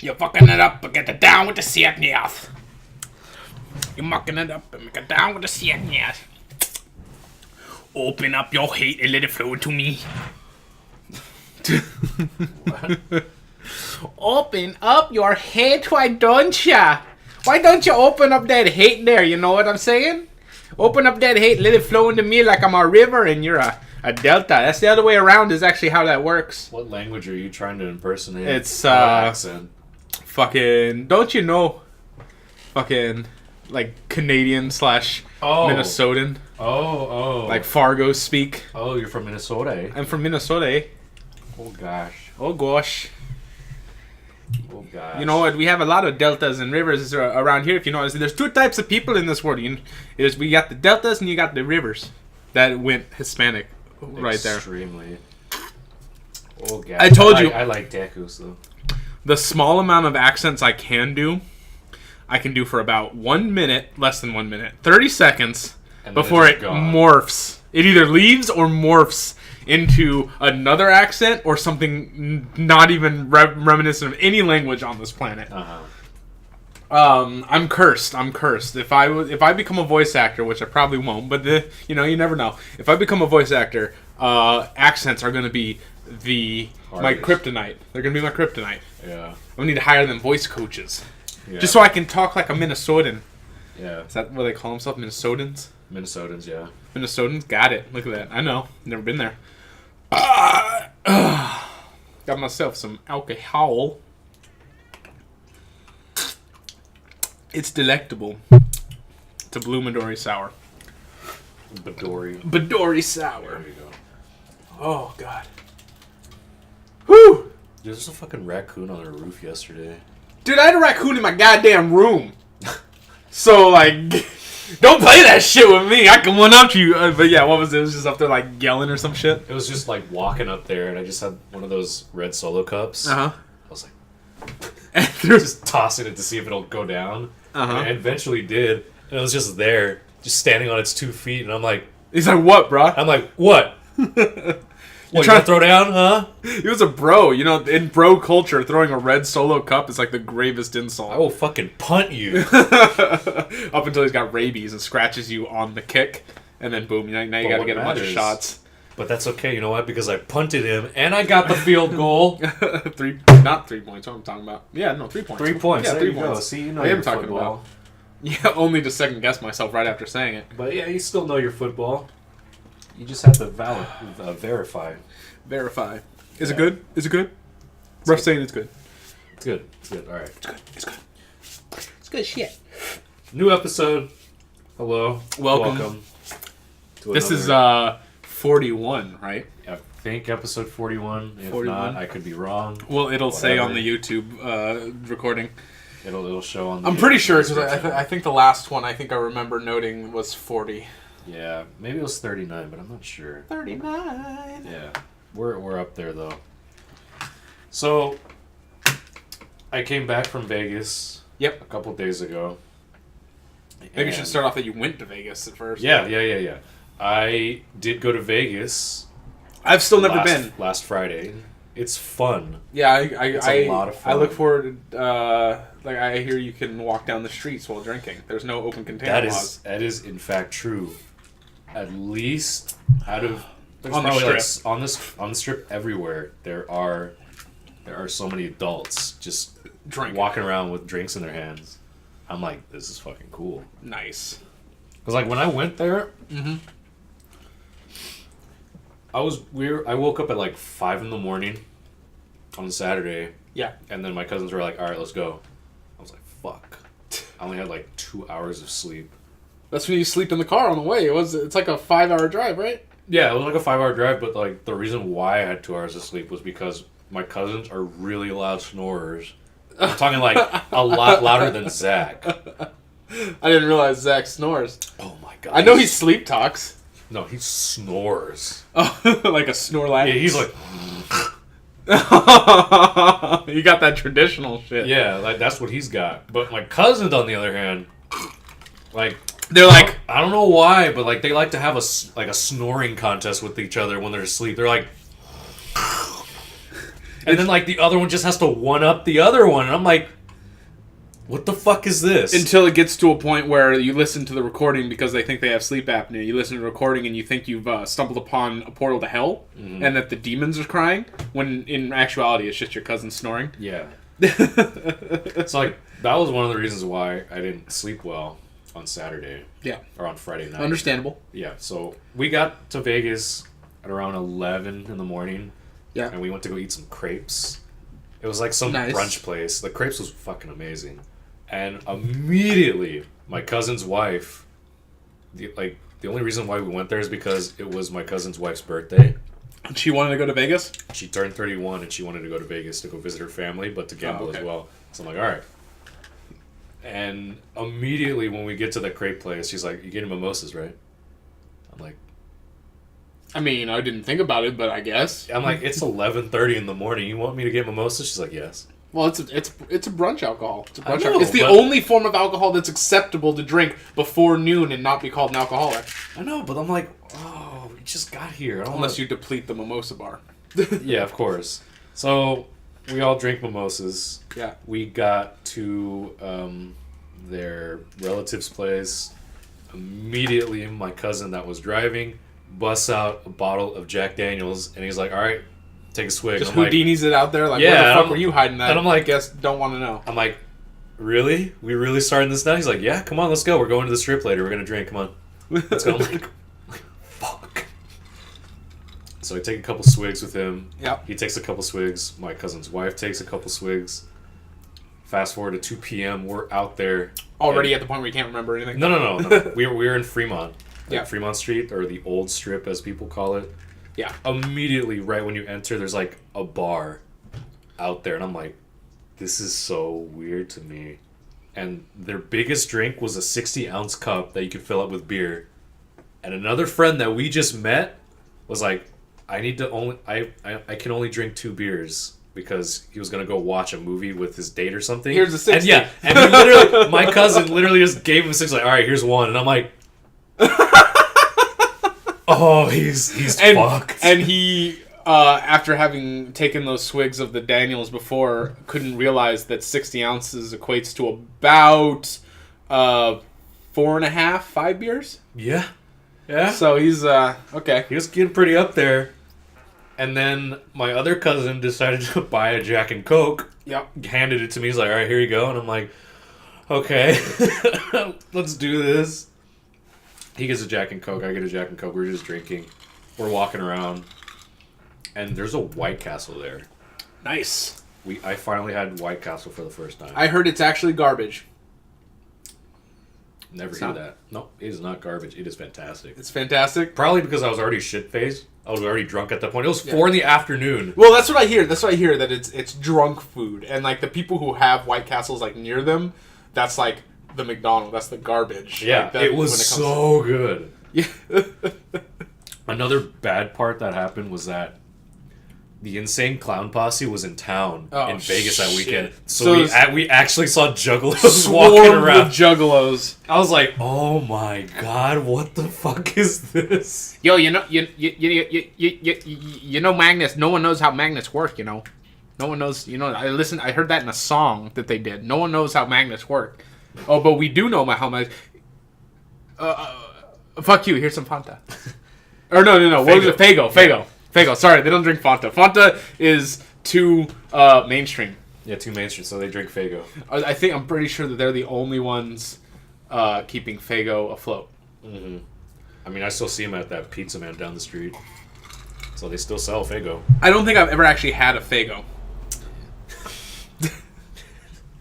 You're fucking it up, but get it down with the sickness. You're mucking it up and make it down with the sickness. Open up your hate and let it flow into me. Open up your hate, why don't ya? Why don't you open up that hate there, you know what I'm saying? Open up that hate, let it flow into me like I'm a river and you're a delta. That's the other way around is actually how that works. What language are you trying to impersonate? It's, accent? Fucking, don't you know? Fucking, like, Canadian / Minnesotan. Oh. Like Fargo speak. Oh, you're from Minnesota, eh? I'm from Minnesota. Oh, gosh. Oh, gosh. Oh, gosh. You know what? We have a lot of deltas and rivers around here. If you notice, there's 2 types of people in this world. We got the deltas and you got the rivers. That went Hispanic right there. Extremely. Oh, gosh. I told you. I like tacos, though. The small amount of accents I can do for about 1 minute, less than 1 minute, 30 seconds before it morphs. It either leaves or morphs into another accent or something not even reminiscent of any language on this planet. I'm cursed. If I become a voice actor, which I probably won't, but you never know. If I become a voice actor, accents are going to be my kryptonite. They're going to be my kryptonite. Yeah. I need to hire them voice coaches. Yeah. Just so I can talk like a Minnesotan. Yeah. Is that what they call themselves? Minnesotans? Minnesotans, yeah. Minnesotans? Got it. Look at that. I know. Never been there. Got myself some alcohol. It's delectable. It's a Blue Midori Sour. Midori Sour. There you go. Oh, God. Whew! There's a fucking raccoon on the roof yesterday. Dude, I had a raccoon in my goddamn room. So, like, don't play that shit with me. I can one-up you. But yeah, what was it? It was just up there, like, yelling or some shit? It was just, like, walking up there, and I just had one of those red Solo cups. Uh-huh. I was like, just tossing it to see if it'll go down. Uh-huh. And it eventually did. And it was just there, just standing on its 2 feet, and I'm like... He's like, what, bro? I'm like, what? What, you trying to throw down, huh? He was a bro. In bro culture, throwing a red Solo cup is like the gravest insult. I will fucking punt you. Up until he's got rabies and scratches you on the kick. And then boom, now you gotta get a bunch of shots. But that's okay, you know what? Because I punted him, and I got the field goal. Not 3 points, what I'm talking about. Yeah, no, 3 points. 3 points, Yeah, there 3 you points. go. See, you know I am your talking football. about. Yeah, only to second guess myself right after saying it. But yeah, you still know your football. You just have to verify. Verify. Is it good? Is it good? Russ saying it's good. It's good. It's good. All right. It's good. It's good. It's good shit. New episode. Hello. Welcome. This is 41, right? I think episode 41. If 41. not, I could be wrong. Well, it'll say on the YouTube recording. It'll show on. I'm pretty sure because I think the last one I remember noting was 40. Yeah, maybe it was 39, but I'm not sure. 39. Yeah, we're up there though. So, I came back from Vegas. Yep. A couple days ago. Maybe you should start off that you went to Vegas at first. Yeah. I did go to Vegas. I've still never been. Last Friday. It's fun. Yeah, it's a lot of fun. I look forward to, I hear you can walk down the streets while drinking. There's no open container laws. That is in fact true. At least out of... There's on the strip. On the strip everywhere, there are so many adults just walking around with drinks in their hands. I'm like, this is fucking cool. Nice. Because like when I went there... Mm-hmm. I woke up at like 5 in the morning on Saturday. Yeah. And then my cousins were like, all right, let's go. I was like, fuck. I only had like 2 hours of sleep. That's when you sleep in the car on the way. It's like a 5-hour drive, right? Yeah, it was like a 5-hour drive, but like the reason why I had 2 hours of sleep was because my cousins are really loud snorers. I'm talking like a lot louder than Zach. I didn't realize Zach snores. Oh my god. I know he sleep talks. No, he snores. Oh, like a Snorlax? Yeah, he's like... You got that traditional shit. Yeah, like that's what he's got. But my cousins, on the other hand, like... They're like... I don't know why, but like they like to have a snoring contest with each other when they're asleep. They're like... And then, like, the other one just has to one-up the other one. And I'm like, what the fuck is this? Until it gets to a point where you listen to the recording because they think they have sleep apnea. You listen to the recording and you think you've stumbled upon a portal to hell and that the demons are crying, when in actuality it's just your cousin snoring. Yeah. It's like, that was one of the reasons why I didn't sleep well on Saturday. Yeah. Or on Friday night. Understandable. Yeah, so we got to Vegas at around 11 in the morning. Yeah. And we went to go eat some crepes. It was like some brunch place. The crepes was fucking amazing. And immediately, my cousin's wife, the only reason why we went there is because it was my cousin's wife's birthday. And she wanted to go to Vegas? She turned 31 and she wanted to go to Vegas to go visit her family, but to gamble as well. So I'm like, all right. And immediately when we get to the crepe place, she's like, you getting mimosas, right? I'm like... I mean, I didn't think about it, but I guess. I'm like, it's 11:30 in the morning. You want me to get mimosas? She's like, yes. Well, it's a brunch alcohol. It's a brunch alcohol. It's the only form of alcohol that's acceptable to drink before noon and not be called an alcoholic. I know, but I'm like, oh, we just got here. Unless you deplete the mimosa bar. Yeah, of course. So we all drink mimosas. Yeah. We got to their relative's place. Immediately, my cousin that was driving busts out a bottle of Jack Daniels, and he's like, all right, take a swig. Just Houdini's it out there? Like, yeah, where the fuck were you hiding that? And I'm like, guess don't want to know. I'm like, really? We really starting this now? He's like, yeah, come on, let's go. We're going to the strip later. We're going to drink. Come on. Let's go. I'm like, fuck. So I take a couple swigs with him. Yep. He takes a couple swigs. My cousin's wife takes a couple swigs. Fast forward to 2 p.m. We're out there. Already at the point where you can't remember anything? No. We're in Fremont. Yeah. Fremont Street, or the old strip as people call it. Yeah. Immediately, right when you enter, there's like a bar out there. And I'm like, this is so weird to me. And their biggest drink was a 60-ounce cup that you could fill up with beer. And another friend that we just met was like, I can only drink 2 beers. Because he was going to go watch a movie with his date or something. Here's a 60. And he literally, my cousin literally just gave him 6, like, all right, here's 1. And I'm like, oh, he's fucked. And he, after having taken those swigs of the Daniels before, couldn't realize that 60 ounces equates to about 4.5, 5 beers? Yeah. Yeah. So he's, okay. He was getting pretty up there. And then my other cousin decided to buy a Jack and Coke. Yep. Handed it to me. He's like, all right, here you go. And I'm like, okay, let's do this. He gets a Jack and Coke. I get a Jack and Coke. We're just drinking. We're walking around. And there's a White Castle there. Nice. I finally had White Castle for the first time. I heard it's actually garbage. Never hear that. No, it is not garbage. It is fantastic. It's fantastic. Probably because I was already shit-faced. I was already drunk at that point. It was 4 in the afternoon. Well, that's what I hear. That it's drunk food. And, like, the people who have White Castles, like, near them, that's, like, the McDonald's. That's the garbage. Yeah, like, that, it was so good. Yeah. Another bad part that happened was that the Insane Clown Posse was in town in Vegas that weekend. So we actually saw juggalos walking around. With juggalos. I was like, oh my god, what the fuck is this? Yo, you know magnets. No one knows how magnets work. No one knows. I heard that in a song that they did. No one knows how magnets work. Oh, but we do know how magnets. Fuck you. Here's some Fanta. Or no. What was it? Fago. Yeah. Fago. Sorry, they don't drink Fanta. Fanta is too mainstream. Yeah, too mainstream. So they drink Fago. I'm pretty sure that they're the only ones keeping Fago afloat. Mm-hmm. I mean, I still see them at that pizza man down the street. So they still sell Fago. I don't think I've ever actually had a Fago.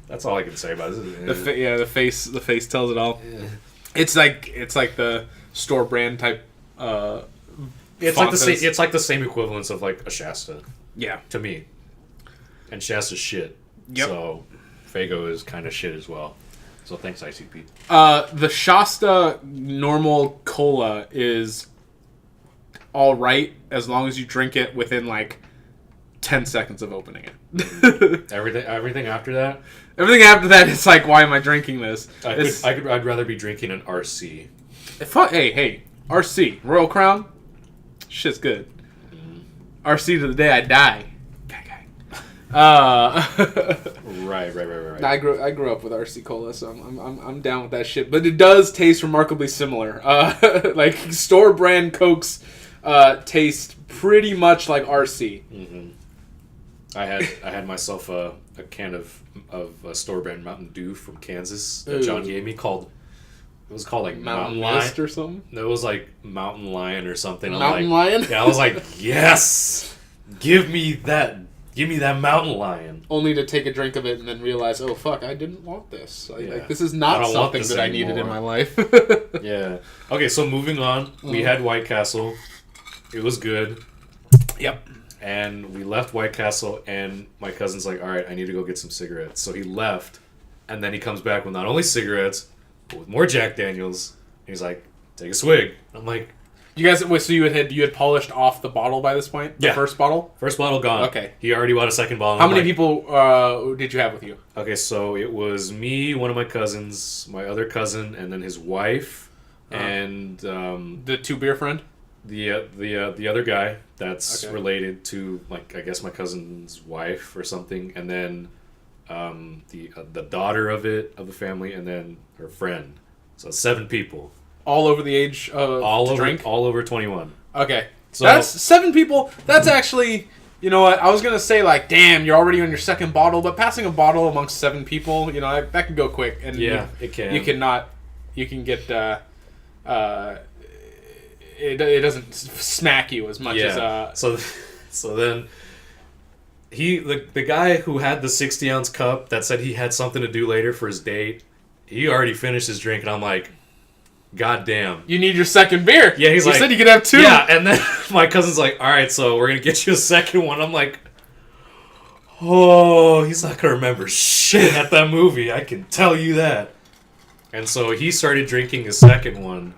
That's all I can say about it. The face tells it all. Yeah. It's like the store brand type. It's like the same equivalence of like a Shasta. Yeah. To me. And Shasta's shit. Yep. So Fago is kind of shit as well. So thanks, ICP. The Shasta normal cola is all right as long as you drink it within like 10 seconds of opening it. Everything after that? Everything after that, it's like, why am I drinking this? I'd rather be drinking an RC. Hey, RC, Royal Crown, shit's good. RC to the day I die. Right. I grew up with RC Cola, so I'm down with that shit. But it does taste remarkably similar. Like store brand Cokes taste pretty much like RC. Mm-hmm. I had myself a can of store brand Mountain Dew from Kansas that John gave me it was called like Mountain Lion or something. No, it was like Mountain Lion or something. Mountain Lion. Yeah, I was like, yes, give me that Mountain Lion. Only to take a drink of it and then realize, oh fuck, I didn't want this. Yeah. Like this is not something that I needed in my life. Yeah. Okay, so moving on, we had White Castle. It was good. Yep. And we left White Castle, and my cousin's like, all right, I need to go get some cigarettes. So he left, and then he comes back with not only cigarettes, but with more Jack Daniels. And he's like, take a swig. I'm like... You guys, so you had polished off the bottle by this point? The first bottle? First bottle gone. Okay. He already bought a second bottle. How many people did you have with you? Okay, so it was me, one of my cousins, my other cousin, and then his wife, and... the 2-beer friend? The other guy that's related to, like, I guess my cousin's wife or something, and then the daughter of the family, and then her friend. So 7 people. All over the age of drink? All over 21. Okay. So that's 7 people. That's actually, you know what, I was going to say, like, damn, you're already on your second bottle, but passing a bottle amongst 7 people, you know, that can go quick. And yeah, it can. You can get, it doesn't smack you as much as... So then, the guy who had the 60-ounce cup that said he had something to do later for his date, he already finished his drink, and I'm like... God damn. You need your second beer. Yeah, you said you could have 2. Yeah, and then my cousin's like, all right, so we're going to get you a second one. I'm like, oh, he's not going to remember shit at that movie. I can tell you that. And so he started drinking his second one,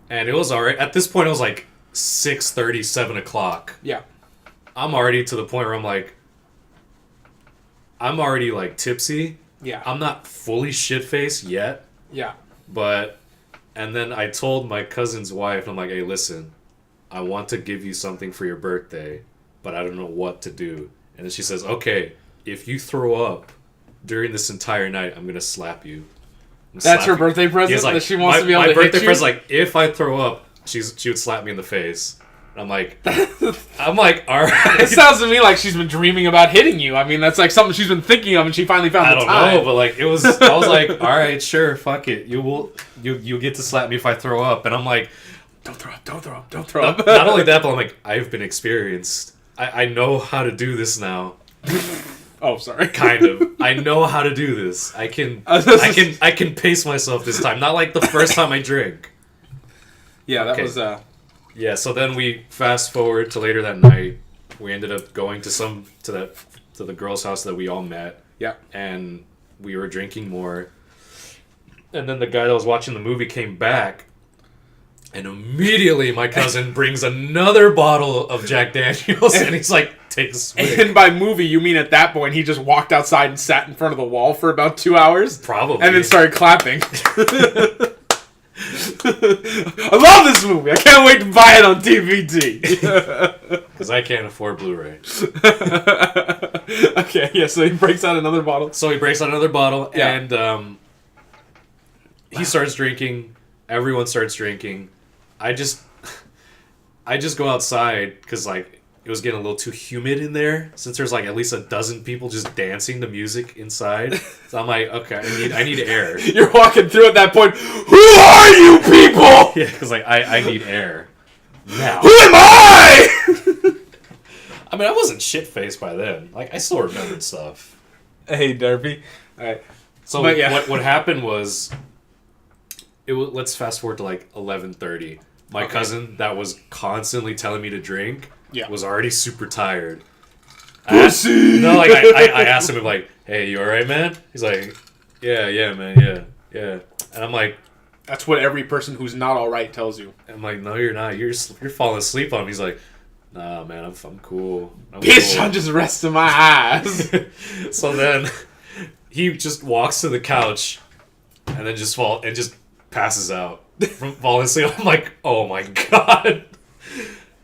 and it was all right. At this point, it was like 6:30, 7 o'clock. Yeah. I'm already to the point where I'm already like tipsy. Yeah. I'm not fully shit-faced yet. Yeah. But... And then I told my cousin's wife, I'm like, hey, listen, I want to give you something for your birthday, but I don't know what to do. And then she says, okay, if you throw up during this entire night, I'm going to slap you. That's her birthday present? Like, that she wants to be able to hit you? My birthday present's like, if I throw up, she would slap me in the face. And I'm like, all right. It sounds to me like she's been dreaming about hitting you. I mean, that's like something she's been thinking of, and she finally found the time. I don't know, but like I was like, all right, sure, fuck it. You get to slap me if I throw up. And I'm like, don't throw up. Not only that, but I'm like, I've been experienced. I know how to do this now. Oh, sorry. Kind of. I know how to do this. I can pace myself this time. Not like the first time I drink. Yeah, that was Yeah, so then we fast forward to later that night. We ended up going to the girl's house that we all met. Yeah. And we were drinking more. And then the guy that was watching the movie came back. And immediately my cousin brings another bottle of Jack Daniels. And he's like, take a swig. And by movie, you mean at that point he just walked outside and sat in front of the wall for about 2 hours? Probably. And then started clapping. I love this movie. I can't wait to buy it on DVD. Because I can't afford Blu-ray. Okay, yeah, so he breaks out another bottle. Yeah. And he starts drinking. Everyone starts drinking. I just go outside because like it was getting a little too humid in there since there's like at least a dozen people just dancing to music inside. So I'm like, okay, I need air. You're walking through at that point. Who are you people? Yeah, because like I need air. Now. Who am I? I mean, I wasn't shit-faced by then. Like I still remembered stuff. Hey, Derby. All right. So what happened was, let's fast forward to like 11:30. My cousin that was constantly telling me to drink was already super tired. Pussy! I asked him like, hey, you alright, man? He's like, yeah, man, yeah. And I'm like, that's what every person who's not alright tells you. I'm like, no, you're not. You're falling asleep on me. He's like, nah, man, I'm cool. Bitch, I'm just resting my eyes. So then he just walks to the couch and then just passes out from falling asleep. I'm like, oh my god.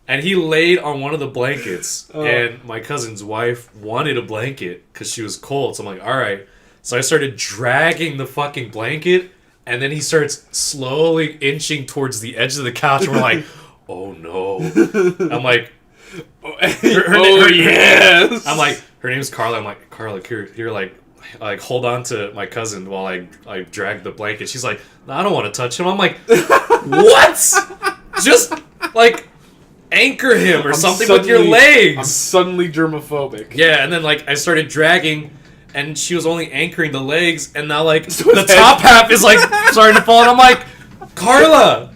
And he laid on one of the blankets, and my cousin's wife wanted a blanket because she was cold. So I'm like, all right. So I started dragging the fucking blanket, and then he starts slowly inching towards the edge of the couch, and we're like, oh no. I'm like, yes. I'm like, her name's Carla. I'm like, Carla, here, like hold on to my cousin while I drag the blanket. She's like, no, I don't want to touch him. I'm like, what? Just like anchor him or something with your legs. I'm suddenly germophobic. Yeah, and then like I started dragging, and she was only anchoring the legs, and now like the top half is like starting to fall, and I'm like, Carla,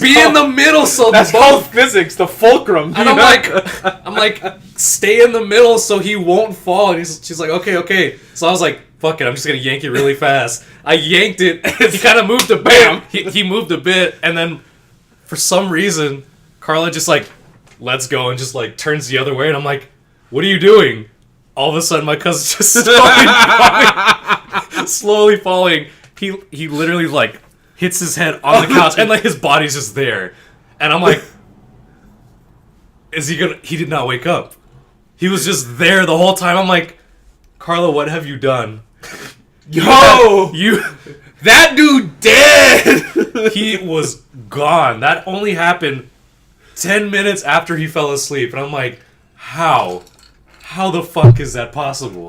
be in the middle, so that's called physics, the fulcrum. And I'm like, stay in the middle so he won't fall. And she's like, okay. So I was like, fuck it, I'm just gonna yank it really fast. I yanked it. He kind of moved a bit. He moved a bit, and then for some reason, Carla just like lets go and just like turns the other way, and I'm like, what are you doing? All of a sudden, my cousin just slowly falling. He literally like hits his head on the couch, and like his body's just there, and I'm like, is he gonna? He did not wake up. He was just there the whole time. I'm like, Carla, what have you done? Yo, you that dude dead. He was gone. That only happened 10 minutes after he fell asleep, and I'm like, how the fuck is that possible?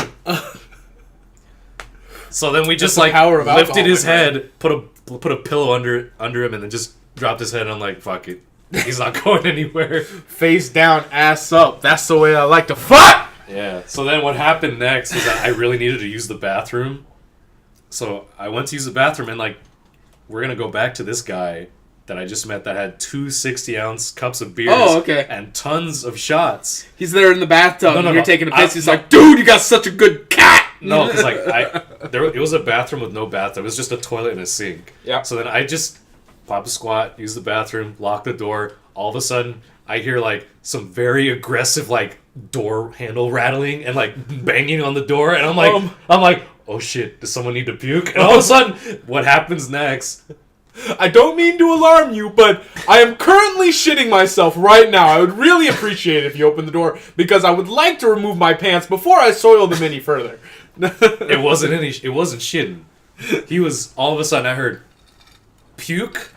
So then we just like lifted his head, put a pillow under him, and then just dropped his head, and I'm like, fuck it, he's not going anywhere. Face down, ass up. That's the way I like to fuck. Yeah. So then what happened next was that I really needed to use the bathroom. So I went to use the bathroom, and like, we're gonna go back to this guy that I just met that had 2 60-ounce cups of beers and tons of shots. He's there in the bathtub, and you're taking a piss. He's like, dude, you got such a good cat. No, because like it was a bathroom with no bathtub. It was just a toilet and a sink. Yeah. So then I just pop a squat, use the bathroom, lock the door. All of a sudden, I hear like some very aggressive like door handle rattling and like banging on the door, and I'm like, oh shit, does someone need to puke? And all of a sudden, what happens next? I don't mean to alarm you, but I am currently shitting myself right now. I would really appreciate it if you open the door, because I would like to remove my pants before I soil them any further. It wasn't shitting. He was, all of a sudden I heard puke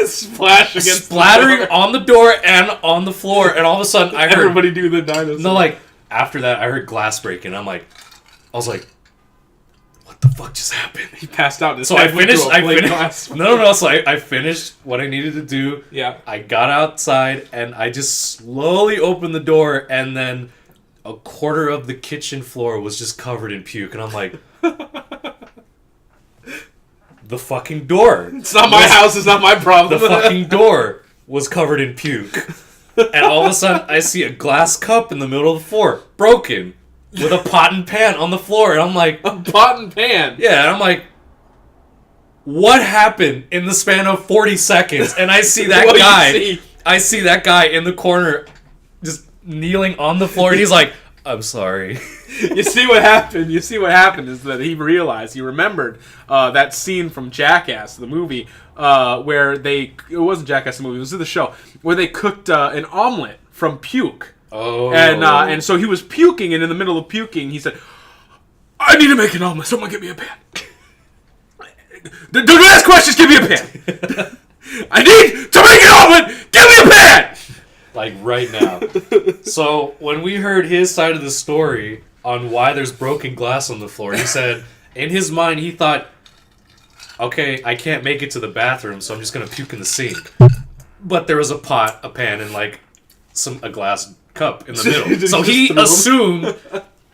splattering on the door and on the floor, and all of a sudden I heard everybody do the dinosaur. No, like after that I heard glass breaking. I was like, what the fuck just happened? He passed out. So I finished. No. So I finished what I needed to do. Yeah. I got outside and I just slowly opened the door, and then a quarter of the kitchen floor was just covered in puke, and I'm like, the fucking door. It's not my house. It's not my problem. The fucking door was covered in puke, and all of a sudden I see a glass cup in the middle of the floor, broken, with a pot and pan on the floor, and I'm like, a pot and pan? Yeah, and I'm like, what happened in the span of 40 seconds? And I see that guy. I see that guy in the corner, just kneeling on the floor, and he's like, I'm sorry. You see what happened is that he remembered that scene from Jackass, the movie, where it wasn't Jackass the movie, it was in the show, where they cooked an omelet from puke. Oh. And so he was puking, and in the middle of puking, he said, I need to make an omelet. Someone get me a pan. Don't ask questions, give me a pan. I need to make an omelet, give me a pan. Like right now. So when we heard his side of the story on why there's broken glass on the floor, he said in his mind he thought, okay, I can't make it to the bathroom, so I'm just gonna puke in the sink. But there was a pot, a pan, and like a glass cup in the middle. So he assumed,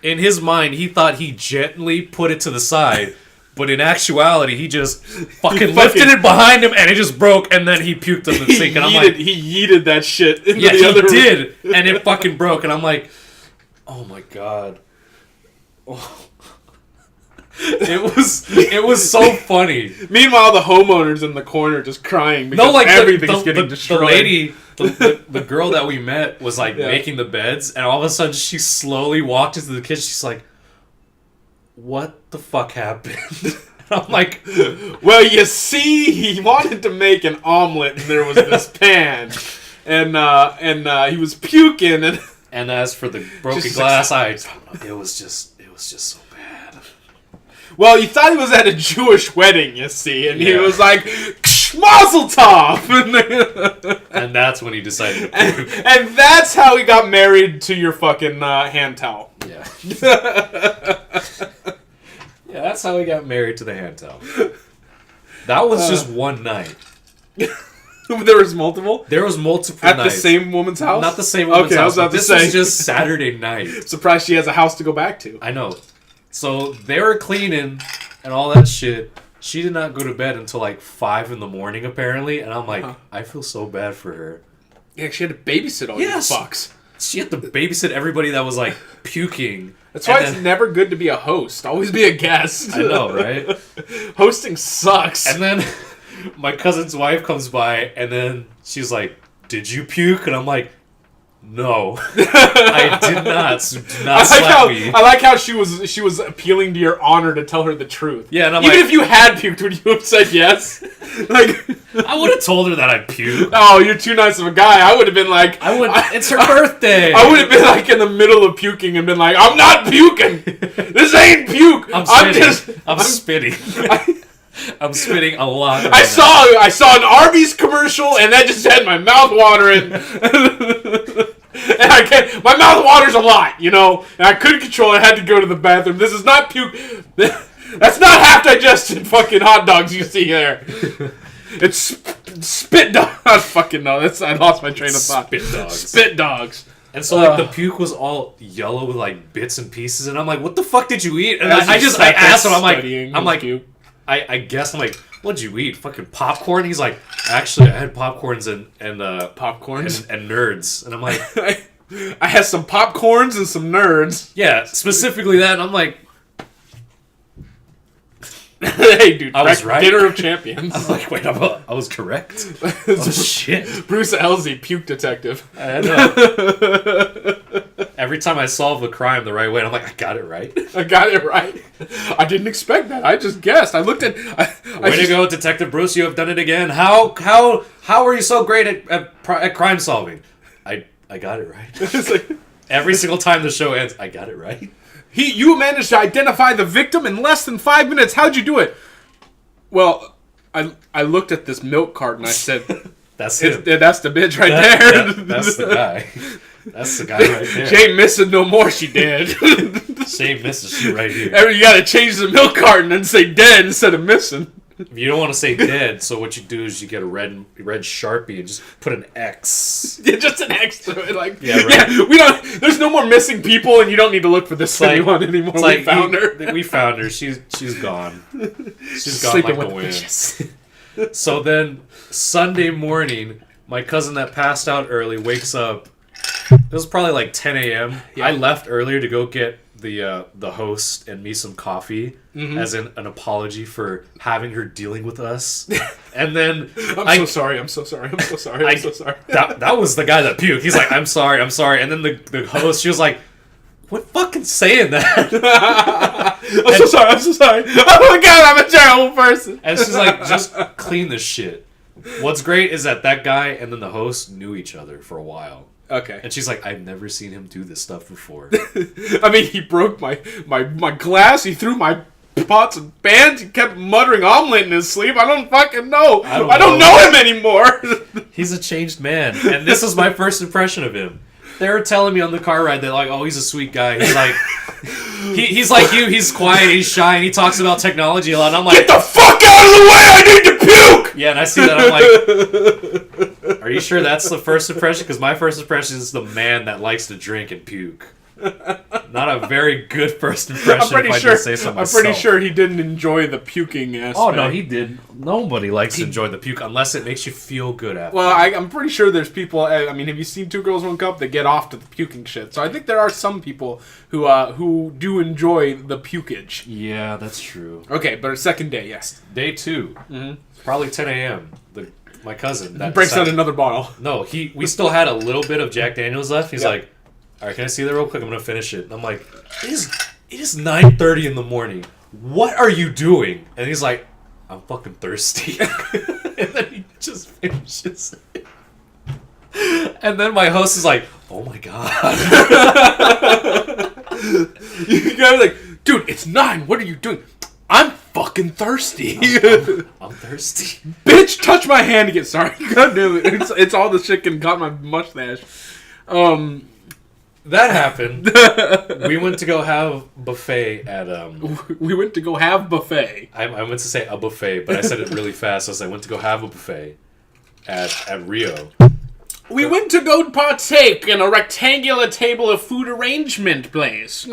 in his mind, he thought he gently put it to the side, but in actuality, he just fucking lifted it behind him, and it just broke, and then he puked in the sink. And I'm like, he yeeted that shit into the other room. Yeah, he did, and it fucking broke, and I'm like, oh my god. Oh. It was so funny. Meanwhile, the homeowner's in the corner just crying because everything's getting destroyed. The lady, the girl that we met was like making the beds, and all of a sudden she slowly walked into the kitchen. She's like, what the fuck happened? And I'm like, well, you see, he wanted to make an omelet, and there was this pan. and he was puking and. And as for the broken glass, it was just so bad. Well, you thought he was at a Jewish wedding, you see, and he was like, Mazel Tov! And that's when he decided to and that's how he got married to your fucking hand towel. Yeah. Yeah, that's how he got married to the hand towel. That was just one night. There was multiple? There was multiple At nights. the same woman's house? Not the same woman's house. I was about to say. This was just Saturday night. Surprised she has a house to go back to. I know. So they were cleaning and all that shit. She did not go to bed until like 5 in the morning, apparently. And I'm like, I feel so bad for her. Yeah, she had to babysit all you fucks. She had to babysit everybody that was like puking. That's why it's never good to be a host. Always be a guest. I know, right? Hosting sucks. And then my cousin's wife comes by, and then she's like, "Did you puke?" And I'm like, "No, I did not. So do not slap me." I like how she was appealing to your honor to tell her the truth. Yeah, and I'm even if you had puked, would you have said yes? Like, I would have told her that I'd puke. Oh, you're too nice of a guy. I would have been like, it's her birthday. I would have been like in the middle of puking and been like, I'm not puking. This ain't puke. I'm spitting. I'm spitting a lot. I saw an Arby's commercial and that just had my mouth watering. And my mouth waters a lot, you know. And I couldn't control it. I had to go to the bathroom. This is not puke. That's not half digested fucking hot dogs you see there. It's spit dogs. I fucking know. I lost my train of thought. Spit dogs. Spit dogs. And so like the puke was all yellow with like bits and pieces, and I'm like, "What the fuck did you eat?" And I asked him. I'm like, I guess I'm like, "What'd you eat? Fucking popcorn?" He's like, "Actually, I had popcorns and popcorns and nerds." And I'm like, I had some popcorns and some nerds. Yeah, specifically that. And I'm like, hey, dude, I was right. Dinner of Champions. I'm like, wait, I was correct. Oh shit, Bruce Elsie, puke detective. I know. Every time I solve the crime the right way, I'm like, I got it right. I got it right. I didn't expect that. I just guessed. I looked at. Way to go, Detective Bruce! You have done it again. How are you so great at crime solving? I got it right. It's like, every single time the show ends, I got it right. You managed to identify the victim in less than 5 minutes. How'd you do it? Well, I looked at this milk carton. I said, "That's him. That's the bitch right there. That's the guy. That's the guy right there. She ain't missing no more. She dead. She ain't missing. She right here. You gotta change the milk carton and say dead instead of missing. You don't want to say dead, so what you do is you get a red Sharpie and just put an X. Yeah, just an X to it. Like, right. We don't. There's no more missing people, and you don't need to look for this anyone anymore. We found her. We found her. She's gone. She's gone like the wind. So then Sunday morning, my cousin that passed out early wakes up. It was probably like 10 a.m. Yeah. I left earlier to go get the host and me some coffee, as an apology for having her dealing with us. And then I'm so sorry. That was the guy that puked. He's like, I'm sorry. And then the host, she was like, "What fucking saying that?" I'm so sorry. Oh my god, I'm a terrible person. And she's like, "Just clean this shit." What's great is that guy and then the host knew each other for a while. Okay. And she's like, "I've never seen him do this stuff before." I mean, he broke my glass. He threw my pots and pans. He kept muttering omelet in his sleep. I don't fucking know. I don't know him anymore. He's a changed man. And this is my first impression of him. They were telling me on the car ride that, like, oh, he's a sweet guy. He's like, he's like you. He's quiet. He's shy. And he talks about technology a lot. And I'm like, get the fuck out of the way! I need to puke! Yeah, and I see that. I'm like, are you sure that's the first impression? Because my first impression is the man that likes to drink and puke. Not a very good first impression. I'm pretty sure he didn't enjoy the puking aspect. Oh no, he did. Nobody likes to enjoy the puke unless it makes you feel good after. Well, I'm pretty sure there's people. I mean, have you seen Two Girls, One Cup? They get off to the puking shit. So I think there are some people who do enjoy the pukage. Yeah, that's true. Okay, but our second day, yes. Day 2, probably 10 a.m. My cousin breaks out another bottle. No, we still had a little bit of Jack Daniels left. He's like, "All right, can I see that real quick? I'm gonna finish it." And I'm like, it is 9:30 in the morning. What are you doing? And he's like, "I'm fucking thirsty." And then he just finishes it. And then my host is like, oh my god. You guys like, dude, it's 9. What are you doing? I'm fucking thirsty. I'm thirsty. Bitch, touch my hand to get sorry. God damn it. It's all the shit can cut my mustache. That happened. We went to go have buffet at We went to go have buffet. I meant to say a buffet, but I said it really fast. So I went to go have a buffet at Rio. We went to go partake in a rectangular table of food arrangement place.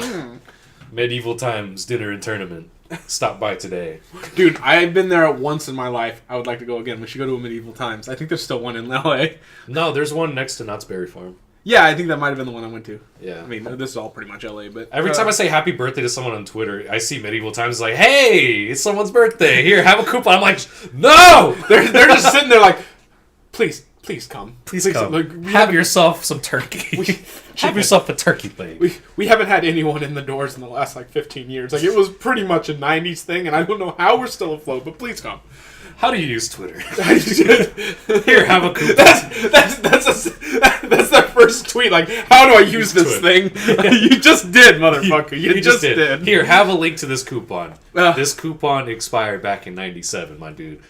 Medieval times dinner and tournament. Stop by today. Dude, I've been there once in my life. I would like to go again. We should go to a Medieval Times. I think there's still one in LA. No, there's one next to Knott's Berry Farm. Yeah, I think that might have been the one I went to. Yeah. I mean, this is all pretty much LA, but... Every time I say happy birthday to someone on Twitter, I see Medieval Times like, hey, it's someone's birthday. Here, have a coupon. I'm like, no! They're just sitting there like, please come. Please come. Like, have yourself some turkey. Have yourself a turkey leg. We haven't had anyone in the doors in the last, 15 years. Like, it was pretty much a 90s thing, and I don't know how we're still afloat, but please come. How do you use Twitter? Here, have a coupon. That's their first tweet. Like, how do I use this thing? You just did, motherfucker. You just did. Here, have a link to this coupon. This coupon expired back in '97, my dude.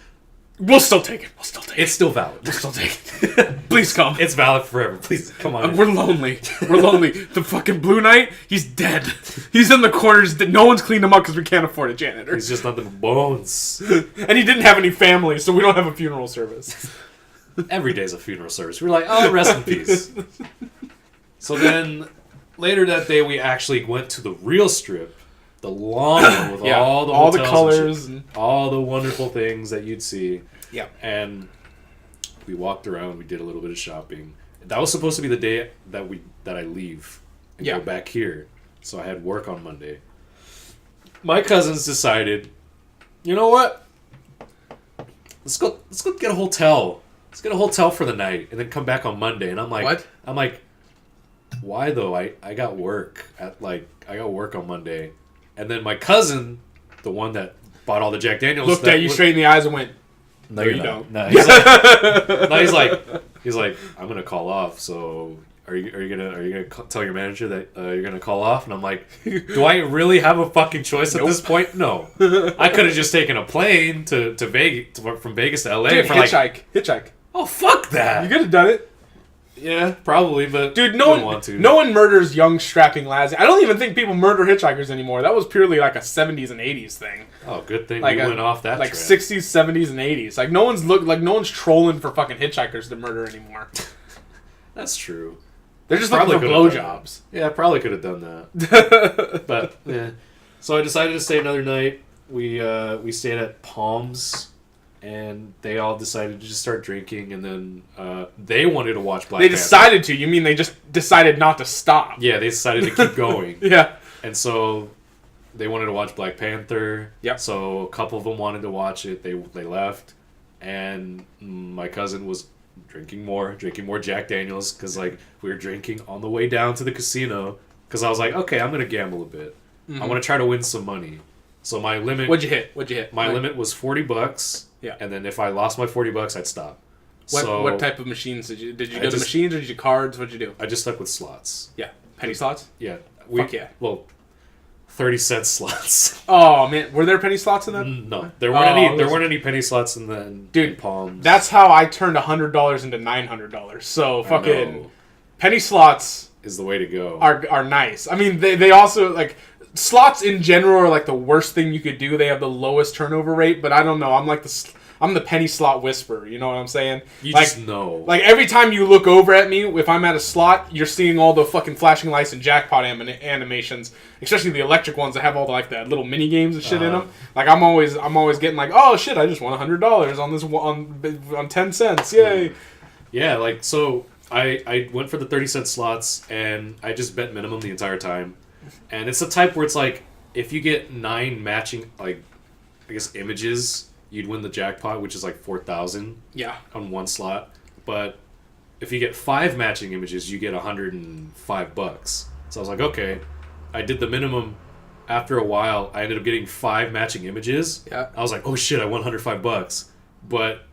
We'll still take it. It's still valid. We'll still take it. Please come. It's valid forever. Please, come on. We're lonely. The fucking Blue Knight, he's dead. He's in the corners. No one's cleaned him up because we can't afford a janitor. He's just nothing but bones. And he didn't have any family, so we don't have a funeral service. Every day's a funeral service. We're like, oh, rest in peace. So then, later that day, we actually went to the real strip. The long one with all the colors and all the wonderful things that you'd see. Yeah. And we walked around, we did a little bit of shopping. That was supposed to be the day that I leave and go back here. So I had work on Monday. My cousins decided, you know what? Let's go get a hotel. Let's get a hotel for the night and then come back on Monday. And I'm like, what? I'm like, why though? I got work on Monday. And then my cousin, the one that bought all the Jack Daniels, looked at you straight in the eyes and went, "No, you don't." No, he's like, I'm gonna call off. So are you gonna tell your manager that you're gonna call off? And I'm like, do I really have a fucking choice at this point? No, I could have just taken a plane to Vegas from Vegas to LA. Dude, for hitchhike. Oh fuck that! You could have done it. Yeah, probably, but dude, no one murders young strapping lads. I don't even think people murder hitchhikers anymore. That was purely like a 70s and 80s thing. Oh, good thing we went off that. Like trend. 60s, 70s, and 80s. Like no one's trolling for fucking hitchhikers to murder anymore. That's true. They're just looking for blowjobs. Yeah, I probably could have done that. But yeah, so I decided to stay another night. We stayed at Palms. And they all decided to just start drinking, and then they wanted to watch Black Panther. They decided to? You mean they just decided not to stop? Yeah, they decided to keep going. Yeah. And so they wanted to watch Black Panther. Yep. So a couple of them wanted to watch it. They left, and my cousin was drinking more Jack Daniels because we were drinking on the way down to the casino. Because I was like, okay, I'm gonna gamble a bit. I want to try to win some money. So my limit. What'd you hit? My limit was $40. Yeah. And then if I lost my $40, I'd stop. What type of machines did you go to machines or did you cards? What'd you do? I just stuck with slots. Yeah. Penny slots? Yeah. Fuck yeah. Well, 30-cent slots. Oh man, were there penny slots in that? No, there weren't any penny slots in Palms. That's how I turned $100 into $900. So fucking penny slots is the way to go. Are nice. I mean, they also slots in general are the worst thing you could do. They have the lowest turnover rate, but I don't know. I'm the penny slot whisperer. You know what I'm saying? You just know. Every time you look over at me, if I'm at a slot, you're seeing all the fucking flashing lights and jackpot animations, especially the electric ones that have all the little mini games and shit in them. I'm always getting oh shit, I just won $100 on this on 10 cents. Yay. Yeah, so I went for the 30-cent slots and I just bet minimum the entire time. And it's the type where it's if you get 9 matching, images, you'd win the jackpot, which is 4,000 on one slot. But if you get 5 matching images, you get $105. So I was like, okay. I did the minimum. After a while, I ended up getting 5 matching images. Yeah. I was like, oh shit, I won $105. But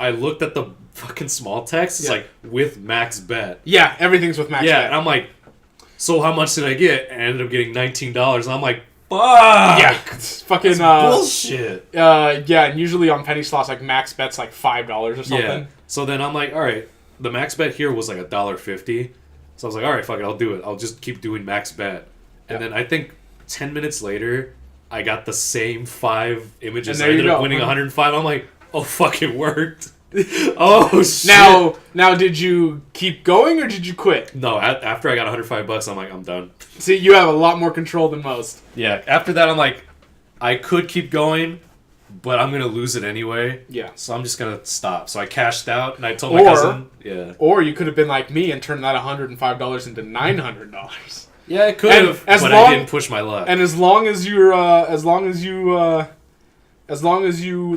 I looked at the fucking small text. It's like, with max bet. Yeah, everything's with max bet. Yeah, and I'm like, so how much did I get? And I ended up getting $19. And I'm like, fuck! Yeah, it's fucking... bullshit. Yeah, and usually on penny slots, like, max bet's like $5 or something. Yeah. So then I'm like, alright, the max bet here was like $1.50. So I was like, alright, fuck it, I'll do it. I'll just keep doing max bet. And then I think 10 minutes later, I got the same 5 images. I ended up winning 105. I'm like, oh, fuck, it worked. Oh, shit. Now, did you keep going or did you quit? No, after I got $105, I'm like, I'm done. See, you have a lot more control than most. Yeah, after that, I'm like, I could keep going, but I'm going to lose it anyway. Yeah. So I'm just going to stop. So I cashed out, and I told my cousin. Yeah. Or you could have been like me and turned that $105 into $900. Yeah, it could have, but I didn't push my luck. And as long as you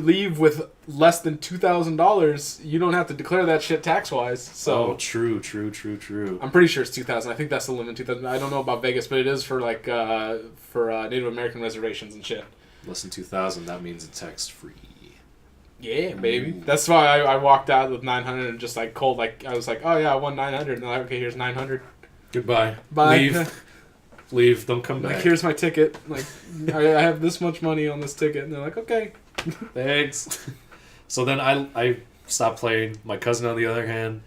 leave with less than $2,000, you don't have to declare that shit tax-wise. So true. I'm pretty sure it's $2,000. I think that's the limit. $2,000. I don't know about Vegas, but it is for like for Native American reservations and shit. Less than $2,000. That means it's tax-free. Yeah, baby. That's why I walked out with 900 and just like cold. Like I was like, oh yeah, I won 900. And they're like, okay, here's 900. Goodbye. Bye. Leave. Don't come back. Like, here's my ticket. Like, I have this much money on this ticket. And they're like, okay. Thanks. So then I stopped playing. My cousin, on the other hand,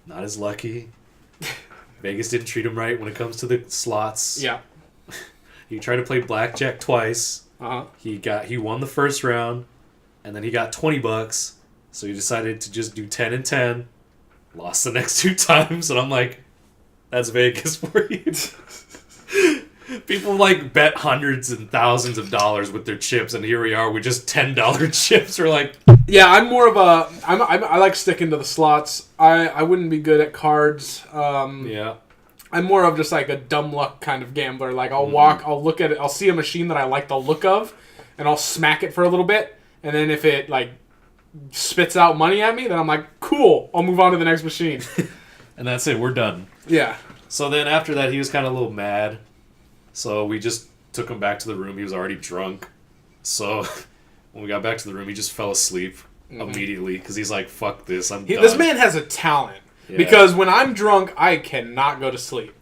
not as lucky. Vegas didn't treat him right when it comes to the slots. Yeah. He tried to play blackjack twice. Uh-huh. He won the first round, and then he got $20. So he decided to just do 10 and 10. Lost the next 2 times, and I'm like, that's Vegas for you. People like bet hundreds and thousands of dollars with their chips, and here we are with just $10 chips. We're like, yeah, I'm more of a I like sticking to the slots. I wouldn't be good at cards. Yeah, I'm more of just like a dumb luck kind of gambler. Like I'll walk, I'll look at it, I'll see a machine that I like the look of, and I'll smack it for a little bit, and then if it like spits out money at me, then I'm like, cool, I'll move on to the next machine. And that's it. We're done. Yeah. So then after that, he was kind of a little mad. So we just took him back to the room. He was already drunk. So when we got back to the room, he just fell asleep immediately because he's like, fuck this, I'm done. This man has a talent. Yeah. Because when I'm drunk, I cannot go to sleep.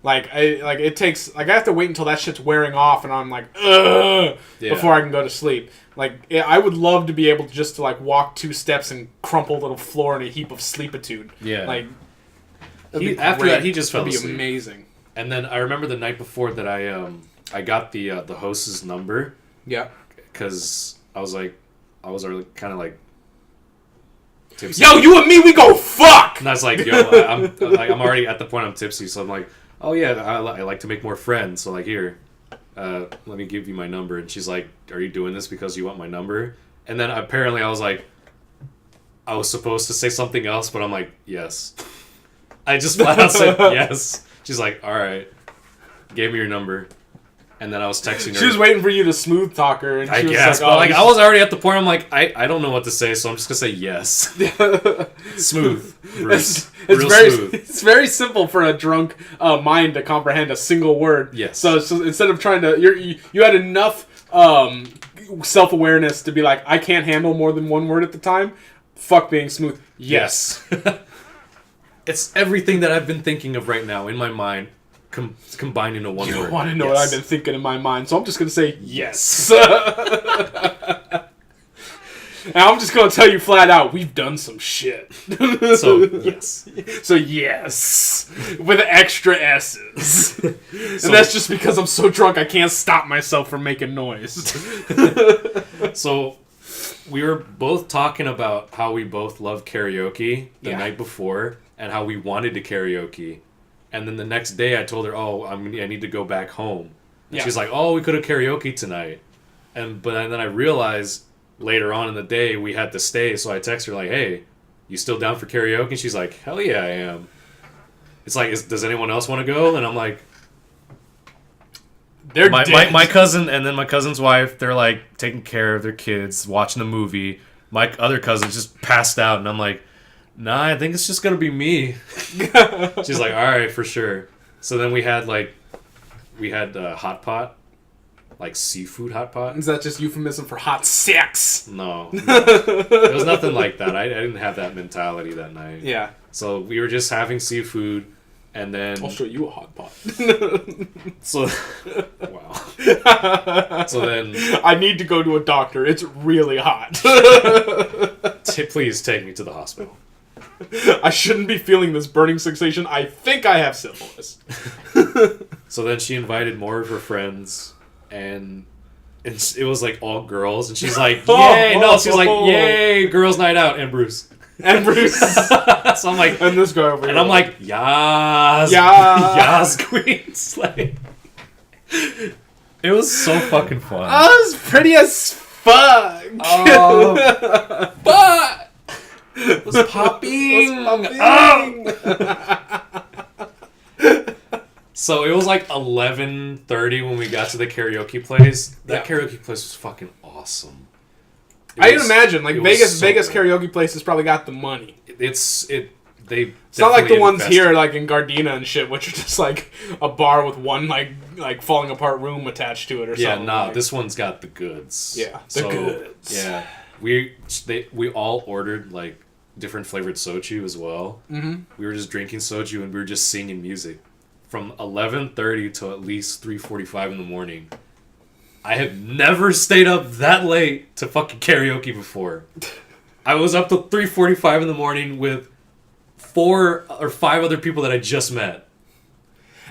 It takes... Like, I have to wait until that shit's wearing off and I'm like, ugh, before I can go to sleep. Like, I would love to be able to like, walk 2 steps and crumple to the floor in a heap of sleepitude. Yeah. Like, after that, he just fell asleep. That'd be amazing. And then I remember the night before that I got the host's number. Yeah. Because I was already kind of like tipsy. Yo, you and me, we go fuck. And I was like, yo, I'm already at the point I'm tipsy, so I'm like, oh yeah, I like to make more friends. So like, here, let me give you my number. And she's like, are you doing this because you want my number? And then apparently I was supposed to say something else, but I'm like, yes. I just flat out said yes. She's like, all right. Gave me your number. And then I was texting her. She was waiting for you to smooth talk her. And she was guess, like, but like, I was already at the point, I'm like, I don't know what to say, so I'm just going to say yes. Smooth. Bruce. Smooth. It's very simple for a drunk mind to comprehend a single word. Yes. So instead of trying to... You had enough self-awareness to be like, I can't handle more than one word at the time. Fuck being smooth. Yes. It's everything that I've been thinking of right now in my mind, combined into one word. You want to know what I've been thinking in my mind, so I'm just going to say yes. And I'm just going to tell you flat out, we've done some shit. So, yes. So, yes. With extra S's. And that's just because I'm so drunk I can't stop myself from making noise. So, we were both talking about how we both love karaoke the night before. And how we wanted to karaoke. And then the next day I told her, oh, I need to go back home. And she's like, oh, we could have karaoke tonight. But then I realized later on in the day we had to stay. So I texted her like, hey, you still down for karaoke? And she's like, hell yeah, I am. It's like, does anyone else want to go? And I'm like... They're dead. My cousin and then my cousin's wife, they're like taking care of their kids, watching a movie. My other cousin just passed out. And I'm like... Nah, I think it's just gonna be me. She's like, all right, for sure. So then we had hot pot, like seafood hot pot. Is that just euphemism for hot sex? No. It was nothing like that. I didn't have that mentality that night. Yeah. So we were just having seafood, and then I'll show you a hot pot. So wow. So then I need to go to a doctor. It's really hot. Please take me to the hospital. I shouldn't be feeling this burning sensation. I think I have syphilis. So then she invited more of her friends, and it was like all girls, and she's like, "Yay!" No, she's like, "Yay, girls' night out!" And Bruce. So I'm like, and this guy over here. And I'm like, "Yas, Yas, queens!" Like, it was so fucking fun. Oh, it was pretty as fuck. But it was popping. So it was like 11:30 when we got to the karaoke place. That karaoke place was fucking awesome. I can imagine, like Vegas so karaoke places probably got the money. It's not like the ones here, like in Gardena and shit, which are just like a bar with one like falling apart room attached to it or something. Yeah, nah, like. this one's got the goods. Yeah, the goods. Yeah, we all ordered like different flavored soju as well. Mm-hmm. We were just drinking soju and we were just singing music from 11:30 to at least 3:45 in the morning. I have never stayed up that late to fucking karaoke before. I was up till 3:45 in the morning with 4 or 5 other people that I just met.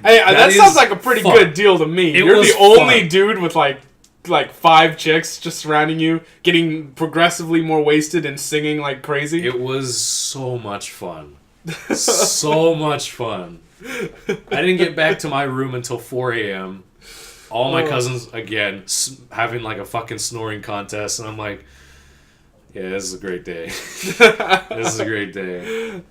Hey, that sounds like a pretty good deal to me. You're the only dude with like 5 chicks just surrounding you, getting progressively more wasted and singing like crazy. It was so much fun. So much fun. I didn't get back to my room until 4 a.m. All my cousins, again, having like a fucking snoring contest. And I'm like, yeah, this is a great day. This is a great day.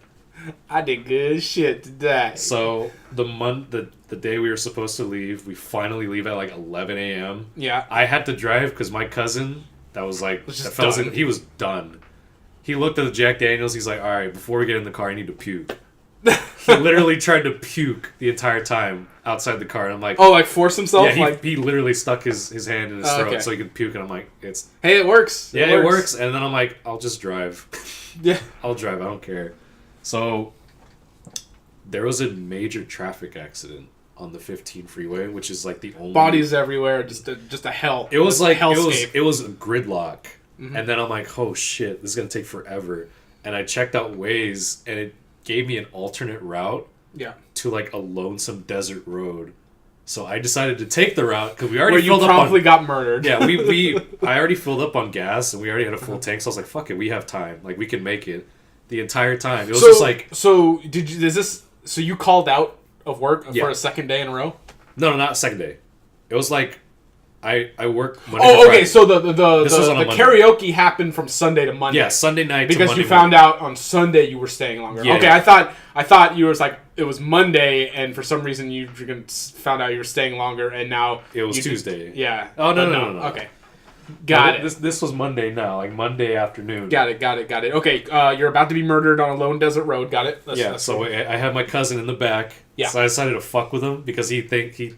I did good shit today. So the day we were supposed to leave, we finally leave at like 11 a.m. Yeah. I had to drive because my cousin, he was done. He looked at the Jack Daniels. He's like, all right, before we get in the car, I need to puke. He literally tried to puke the entire time outside the car, and I'm like, oh, like force himself? Yeah, he literally stuck his hand in his throat so he could puke, and I'm like, hey, it works. Yeah, it works. And then I'm like, I'll just drive. Yeah. I'll drive, I don't care. So there was a major traffic accident on the 15 freeway, which is like the only bodies everywhere, just a hell. It was like hellscape. It was a gridlock. Mm-hmm. And then I'm like, oh shit, this is gonna take forever. And I checked out Waze, and it gave me an alternate route to like a lonesome desert road. So I decided to take the route because we already got murdered. Yeah, I already filled up on gas and we already had a full tank. So I was like, fuck it, we have time. Like we can make it the entire time. It was just like. So So you called out of work for a second day in a row? No, not second day. It was like. I work Monday to Friday. Okay, so the karaoke happened from Sunday to Monday. Yeah, Sunday night because to Monday you found out on Sunday you were staying longer. Yeah. Okay, I thought you was like it was Monday and for some reason you found out you were staying longer and now it was Tuesday. Yeah. Oh no. Okay. Got it. This was Monday now, like Monday afternoon. Got it. Okay, you're about to be murdered on a lone desert road. Got it? That's so cool. I had my cousin in the back. Yeah. So I decided to fuck with him because he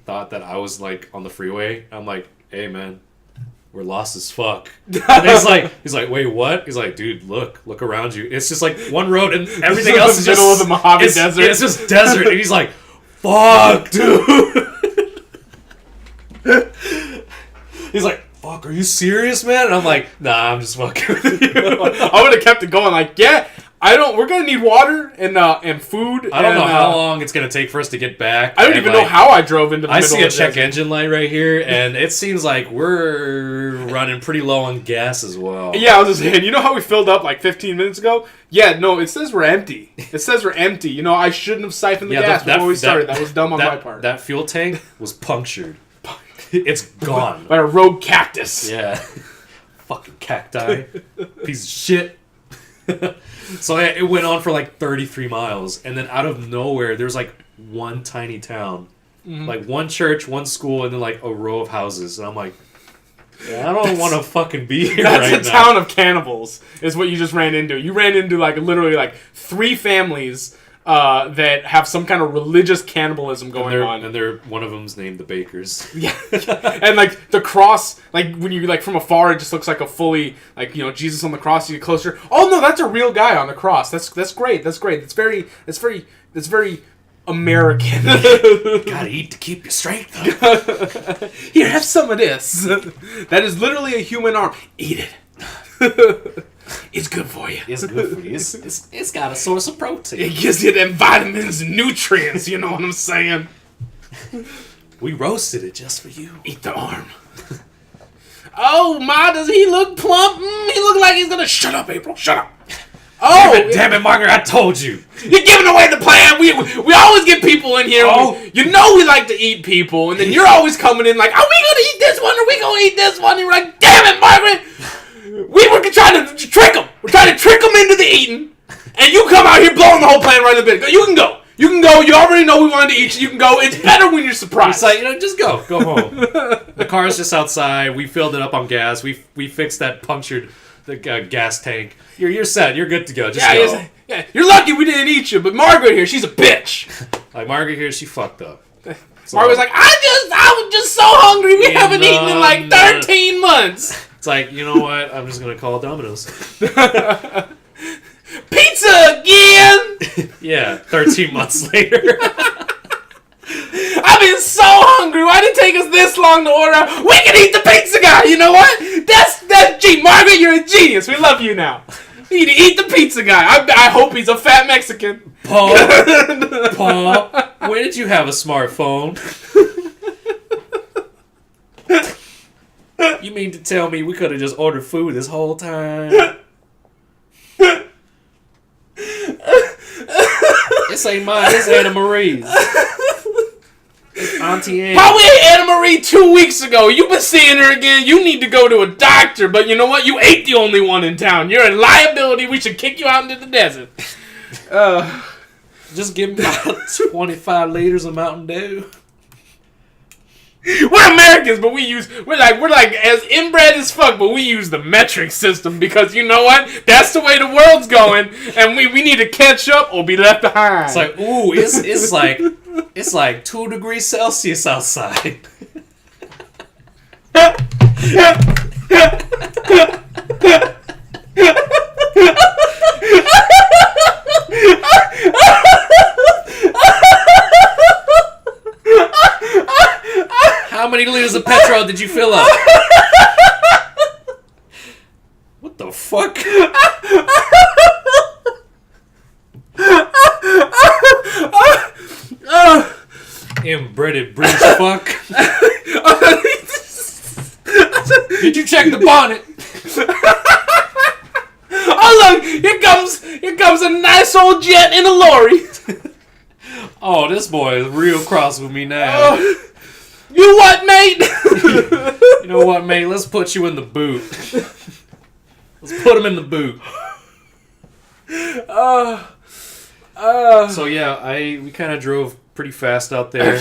thought that I was like on the freeway. I'm like, hey man, we're lost as fuck. And he's like, wait, what? He's like, dude, look around you. It's just like one road and everything else is just middle of the Mojave Desert. It's just desert. And he's like, fuck, dude. He's like, fuck, are you serious, man? And I'm like, nah, I'm just fucking with you. I would have kept it going. Like, yeah, we're gonna need water and food. I don't know how long it's gonna take for us to get back. I don't even know how I drove into the middle of the I see a check engine light right here, and it seems like we're running pretty low on gas as well. Yeah, I was just saying, you know how we filled up like 15 minutes ago? Yeah, no, it says we're empty. It says we're empty. You know, I shouldn't have siphoned the gas before we started. That was dumb on my part. That fuel tank was punctured. It's gone. By a rogue cactus. Yeah. Fucking cacti. Piece of shit. So it went on for like 33 miles. And then out of nowhere, there's like one tiny town. Mm-hmm. Like one church, one school, and then like a row of houses. And I'm like, yeah, I don't want to fucking be here right now. That's a town of cannibals, is what you just ran into. You ran into like literally like 3 families that have some kind of religious cannibalism going on. And one of them's named the Bakers. Yeah. And like the cross, like when you like from afar, it just looks like a fully like, you know, Jesus on the cross. You get closer. Oh no, that's a real guy on the cross. That's great. That's great. It's very American. Gotta eat to keep your strength up. Here, have some of this. That is literally a human arm. Eat it. It's good for you. It's good for you. It's got a source of protein. It gives you them vitamins and nutrients, you know what I'm saying? We roasted it just for you. Eat the arm. Oh, Ma, does he look plump? He look like he's gonna... Shut up, April. Shut up. Oh! Damn it, Margaret, I told you. You're giving away the plan. We always get people in here. Oh. You know we like to eat people, and then you're always coming in like, are we gonna eat this one? Are we gonna eat this one? And you're like, damn it, Margaret. We were trying to trick them. We're trying to trick them into the eating, and you come out here blowing the whole plan right in the bit. You can go. You can go. You already know we wanted to eat you. You can go. It's better when you're surprised. It's like, just go. Go home. The car's just outside. We filled it up on gas. We fixed that punctured gas tank. You're set. You're good to go. Just go. Yeah, you're lucky we didn't eat you, but Margaret here, she's a bitch. Like, Margaret here, she fucked up. So, Margaret's like, I was just so hungry. We haven't eaten in like 13 months. It's like, you know what? I'm just gonna call Domino's. Pizza again. Yeah, 13 months later. I've been so hungry. Why did it take us this long to order? We can eat the pizza guy. You know what? That's Margaret, you're a genius. We love you now. We need to eat the pizza guy. I hope he's a fat Mexican. Paul, when did you have a smartphone? You mean to tell me we could have just ordered food this whole time? This ain't mine. This Anna Marie's. It's Auntie Anne. How we ate Anna Marie 2 weeks ago? You've been seeing her again. You need to go to a doctor. But you know what? You ain't the only one in town. You're a liability. We should kick you out into the desert. Just give me about 25 liters of Mountain Dew. We're Americans, but we're like as inbred as fuck, but we use the metric system because you know what? That's the way the world's going, and we need to catch up or be left behind. It's like, ooh, it's like 2 degrees Celsius outside. How many liters of petrol did you fill up? What the fuck? Inbred British fuck. Did you check the bonnet? Oh look! Here comes a nice old jet in a lorry. Oh, this boy is real cross with me now. You what, mate? You know what, mate? Let's put you in the boot. Let's put him in the boot. So yeah, we kind of drove pretty fast out there.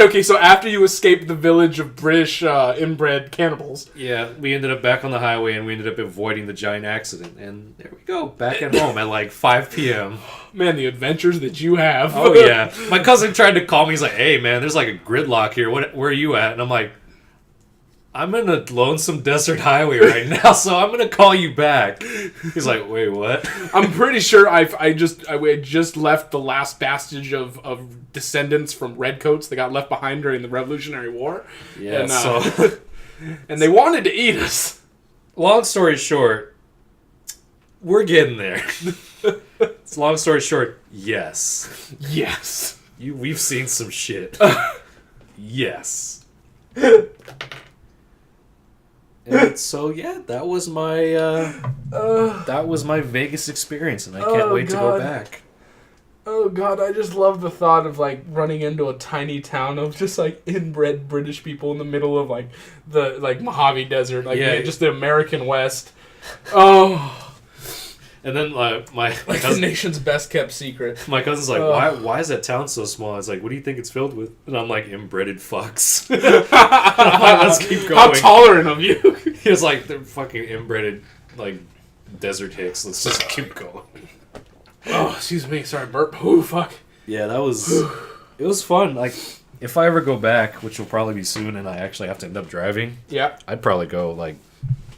Okay. So after you escaped the village of British inbred cannibals, yeah, we ended up back on the highway and we ended up avoiding the giant accident. And there we go, back at home at like 5 p.m. Man, the adventures that you have. Oh yeah, my cousin tried to call me. He's like, "Hey man, there's like a gridlock here. Where are you at?" And I'm like, I'm in a lonesome desert highway right now, so I'm gonna call you back. He's like, wait, what? I'm pretty sure I just left the last vestige of descendants from redcoats that got left behind during the Revolutionary War. Yeah, and, so... and they wanted to eat us. Long story short, we're getting there. Long story short, yes. Yes. We've seen some shit. Yes. And so yeah, that was my Vegas experience, and I can't wait to go back. Oh god, I just love the thought of like running into a tiny town of just like inbred British people in the middle of like the Mojave Desert, just the American West. Oh. And then my cousin, the nation's best kept secret. My cousin's like, why is that town so small? I was like, what do you think it's filled with? And I'm like, inbred fucks. I'm like, let's keep going. How tolerant of you. He was like, they're fucking inbred like desert hicks. Let's just keep going. Oh, excuse me. Sorry, burp. Ooh, fuck. Yeah, that was... It was fun. Like, if I ever go back, which will probably be soon, and I actually have to end up driving, I'd probably go, like,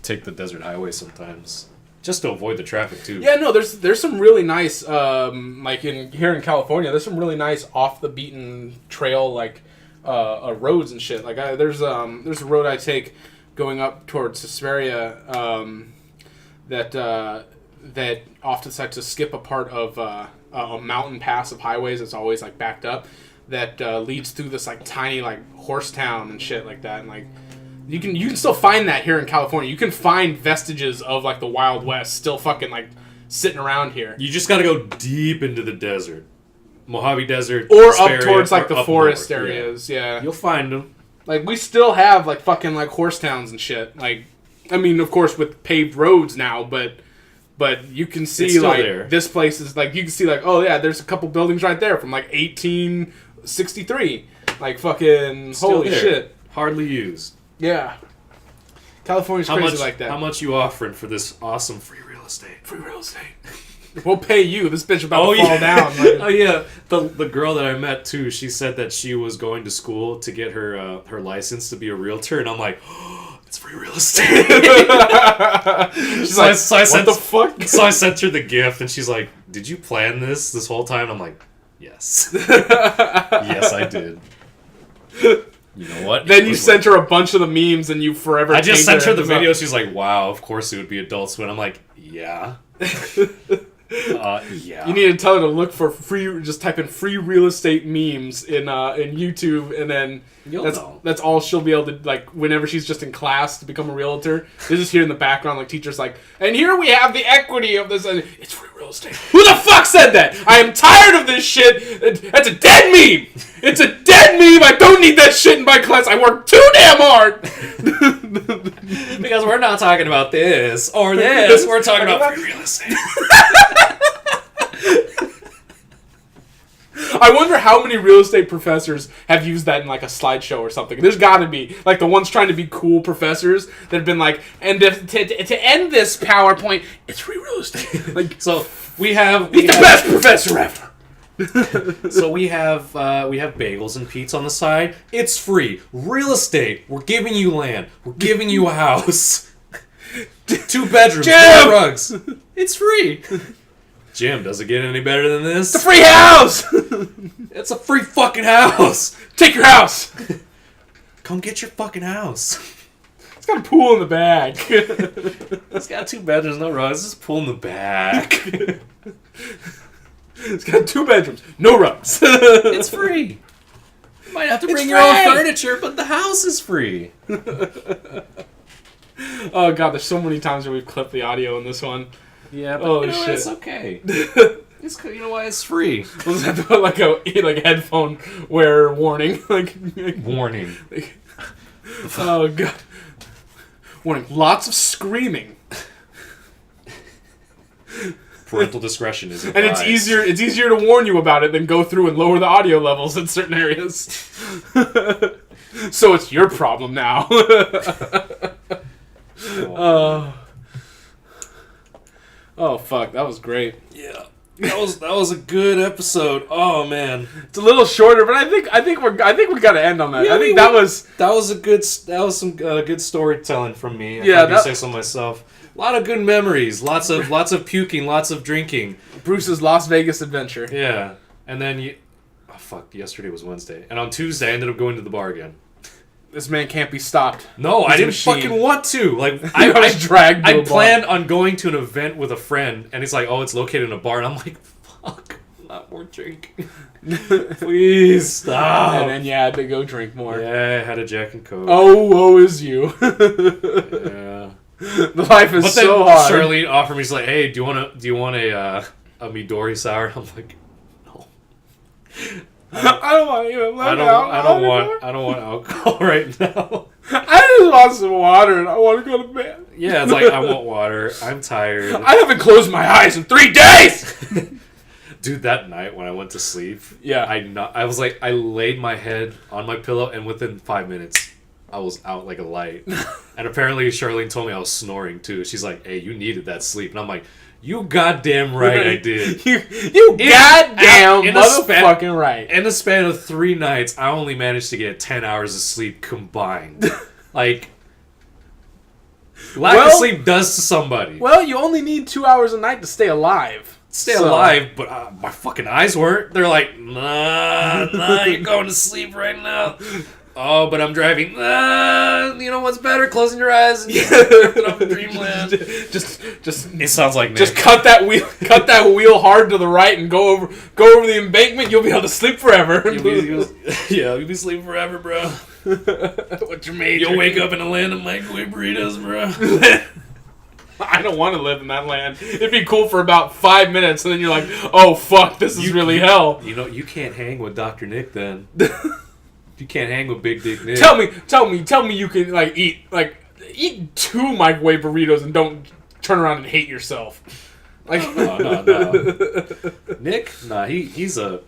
take the desert highway sometimes. Just to avoid the traffic, too. Yeah, no, there's some really nice, like, here in California, there's some really nice off-the-beaten trail, like, roads and shit. Like, there's a road I take going up towards Hesperia, that often decides to skip a part of a mountain pass of highways that's always like backed up, that leads through this like tiny like horse town and shit like that. And like you can still find that here in California. You can find vestiges of like the Wild West still fucking like sitting around here. You just gotta go deep into the desert, Mojave Desert, or Hesperia, up towards like the forest north, areas. Yeah, you'll find them. Like we still have like fucking like horse towns and shit. Like, I mean, of course with paved roads now, but you can see like there. This place is like you can see like, oh yeah, there's a couple buildings right there from like 1863. Like fucking still holy there. Shit. Hardly used. Yeah. California's crazy like that. How much you offering for this awesome free real estate? Free real estate. We'll pay you. This bitch about to fall down. Like. Oh yeah. The girl that I met too, she said that she was going to school to get her her license to be a realtor, and I'm like, oh, it's free real estate. She's like, what the fuck? So I sent her the gift, and she's like, did you plan this whole time? And I'm like, yes. Yes, I did. You know what? Then you sent her a bunch of the memes, and you forever. I just sent her the video. She's like, wow, of course it would be Adult Swim. I'm like, yeah. Yeah. You need to tell her to look for free. Just type in free real estate memes in YouTube, and then that's all she'll be able to like. Whenever she's just in class to become a realtor, they just hear in the background like teachers like, and here we have the equity of this. And it's free real estate. Who the fuck said that? I am tired of this shit. That's a dead meme. It's a dead meme. I don't need that shit in my class. I work too damn hard. Because we're not talking about this or this. We're talking about free real estate. I wonder how many real estate professors have used that in like a slideshow or something. There's got to be like the ones trying to be cool professors that have been like, and to end this PowerPoint, it's free real estate. Like, so we have the best professor ever. So we have bagels and Pete's on the side. It's free. Real estate. We're giving you land. We're giving you a house. 2 bedrooms, 4 rugs. It's free. Jim, does it get any better than this? It's a free house. It's a free fucking house. Take your house. Come get your fucking house. It's got a pool in the back. It's got 2 bedrooms, no rugs. It's a pool in the back. It's got 2 bedrooms, no rugs. It's free. You might have to bring your own furniture, but the house is free. Oh god, there's so many times where we've clipped the audio in this one. Yeah, but shit. It's okay. You know why it's free. We'll just have to put like a headphone wear warning. Warning. Oh god. Warning. Lots of screaming. Parental discretion is advised. And it's easier to warn you about it than go through and lower the audio levels in certain areas. So it's your problem now. Oh fuck, that was great. Yeah. That was a good episode. Oh man. It's a little shorter, but I think we got to end on that. Yeah, I think that was some good storytelling from me. I can say so myself. A lot of good memories. Lots of puking. Lots of drinking. Bruce's Las Vegas adventure. Yeah, and then yesterday was Wednesday, and on Tuesday I ended up going to the bar again. This man can't be stopped. No, I didn't fucking want to. Like I was dragged. I planned on going to an event with a friend, and he's like, "Oh, it's located in a bar," and I'm like, "Fuck, not more drink, please stop." And then you had to go drink more. Yeah, I had a Jack and Coke. Oh, woe is you. Yeah. The life is so hard. Charlene offered me, she's like, "Hey, do you want a Midori sour?" I'm like, "No." I don't want even let out. I don't want alcohol right now. I just want some water and I want to go to bed. Yeah, it's like I want water. I'm tired. I haven't closed my eyes in 3 days. Dude, that night when I went to sleep, yeah, I was like, I laid my head on my pillow and within 5 minutes, I was out like a light. And apparently Charlene told me I was snoring too. She's like, hey, you needed that sleep. And I'm like, you goddamn right I did. you goddamn motherfucking right. In the span of 3 nights, I only managed to get 10 hours of sleep combined. Like, lack of sleep does to somebody. Well, you only need 2 hours a night to stay alive. Stay alive, but my fucking eyes weren't. They're like, nah, you're going to sleep right now. Oh, but I'm driving. You know what's better? Closing your eyes and drifting off dreamland. Just. It sounds like Nick. Just cut that wheel hard to the right and go over the embankment. You'll be able to sleep forever. You'll be sleeping forever, bro. What's your major? You'll wake up in a land of microwave burritos, bro. I don't want to live in that land. It'd be cool for about 5 minutes, and then you're like, oh fuck, this is really hell. You know, you can't hang with Dr. Nick then. You can't hang with Big Dick Nick. Tell me you can eat 2 microwave burritos and don't turn around and hate yourself. Like no. Nick, he's a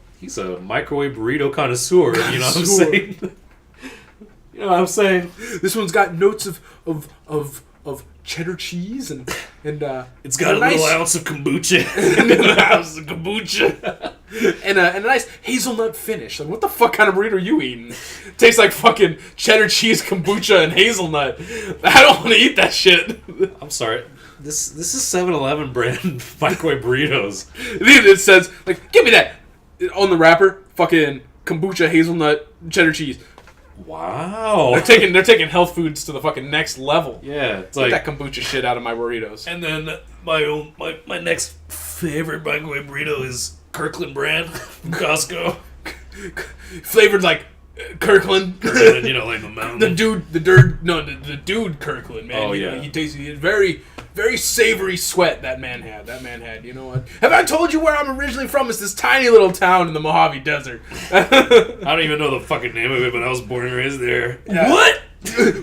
microwave burrito connoisseur. You know what I'm saying? You know what I'm saying? This one's got notes of cheddar cheese and it's got a little ounce of kombucha. And a nice hazelnut finish. Like, what the fuck kind of burrito are you eating? Tastes like fucking cheddar cheese, kombucha, and hazelnut. I don't want to eat that shit. I'm sorry. This is 7-Eleven brand microwave burritos. It says, like, give me that. On the wrapper, fucking kombucha, hazelnut, cheddar cheese. Wow. They're taking health foods to the fucking next level. Yeah. It's Get that kombucha shit out of my burritos. And then my next favorite microwave burrito is Kirkland brand from Costco. Flavored like Kirkland. Kirkland, you know, like the mountain. The dude Kirkland, man. Oh, yeah. He tasted very, very savory sweat that man had. You know what? Have I told you where I'm originally from? It's this tiny little town in the Mojave Desert. I don't even know the fucking name of it, but I was born and raised there. Yeah. What?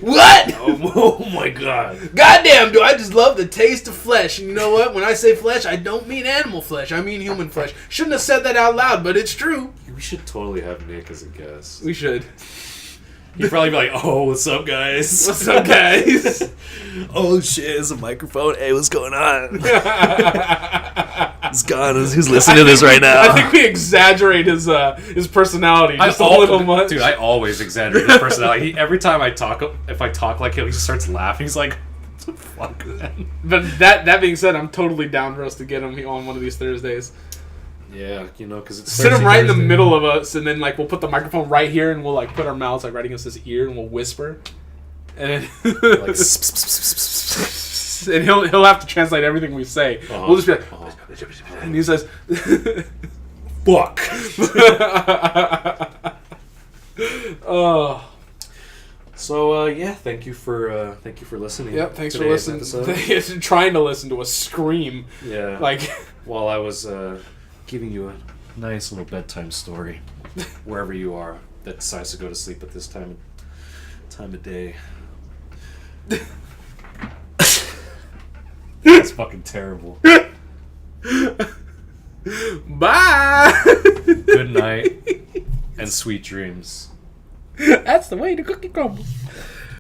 What? Oh my god. Goddamn, do I just love the taste of flesh. And you know what? When I say flesh, I don't mean animal flesh. I mean human flesh. Shouldn't have said that out loud, but it's true. We should totally have Nick as a guest. We should. He'd probably be like, oh, what's up, guys? What's up, guys? Oh, shit, it's a microphone. Hey, what's going on? It's gone. Who's listening to this right now? I think we exaggerate his personality just a little much. Dude, I always exaggerate his personality. Every time if I talk like him, he just starts laughing. He's like, what the fuck, man? But that being said, I'm totally down for us to get him on one of these Thursdays. Yeah, you know, because it's sit him right in the middle of us, and then we'll put the microphone right here, and we'll put our mouths right against his ear, and we'll whisper, and then and he'll have to translate everything we say. We'll just be like, and he says, "Fuck." Oh. So yeah, thank you for listening. Yep, thanks for listening. Trying to listen to us scream. Yeah, while I was giving you a nice little bedtime story, wherever you are that decides to go to sleep at this time of day. That's fucking terrible. Bye. Good night and sweet dreams. That's the way the cookie crumbles.